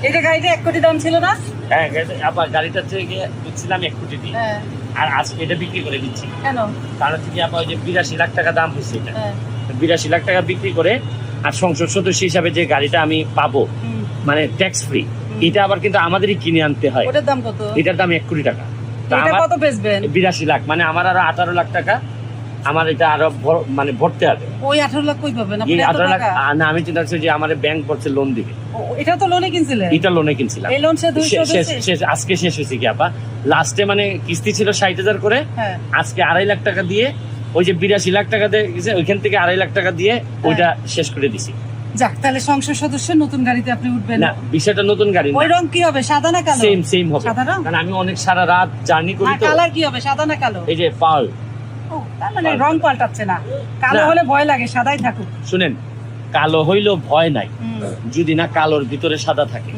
এটা গাড়িটা 1 কোটি দাম ছিল না? হ্যাঁ, আবার গাড়িটা থেকে দিচ্ছিলাম 1 কোটি দিয়ে। হ্যাঁ। আর আজকে এটা বিক্রি করে দিচ্ছি। কেন? কারণ হচ্ছে কি আপা ওই যে 82 লাখ টাকা দাম হয়েছে এটা। হ্যাঁ। 82 লাখ টাকা বিক্রি করে আর সংসদ সদস্য হিসাবে যে গাড়িটা আমি পাবো মানে ট্যাক্স ফ্রি, এটা আবার কিন্তু আমাদেরই কিনে আনতে হয়। ওটার দাম কত? এটার দাম 1 কোটি টাকা। তা এটা আমার কত বেচবেন? 82 লাখ মানে আমার আরো 18 লাখ টাকা আমার এটা আরো মানে ভরতে হবে। ওই 18 লাখ কই পাবেন আপনি এই এত 18 লাখ টাকা? না, আমি চিন্তা করছি যে আমার ব্যাংক করছে লোন দিবে। এটা তো লোনে কিনছিলেন? এটা লোনে কিনছিলাম। এই লোন সে 200 শেষ আজকে শেষ হয়েছে কি আপা, লাস্টে মানে কিস্তি ছিল 60,000 করে, হ্যাঁ। আজকে 2.5 লাখ টাকা দিয়ে ওই যে 82 লাখ টাকা দিয়ে ওইখান থেকে 2.5 লাখ টাকা দিয়ে ওইটা শেষ করে দিছি। যাক, তাহলে সংসদ সদস্য নতুন গাড়িতে আপনি উঠবেন। না, বিষয়টা নতুন গাড়ি ওই রং কি হবে, সাদা না কালো? সেম হবে, সাদা রং? কারণ আমি অনেক সারা রাত জার্নি করি তো। কালার কি হবে, সাদা না কালো? এই যে পাল। ও, তার মানে রং পাল্টাচ্ছে না। কালো হলে ভয় লাগে, সাদাই থাকুক। শুনেন, কালো হইলেও ভয় নাই যদি না কালোর ভিতরে সাদা থাকে।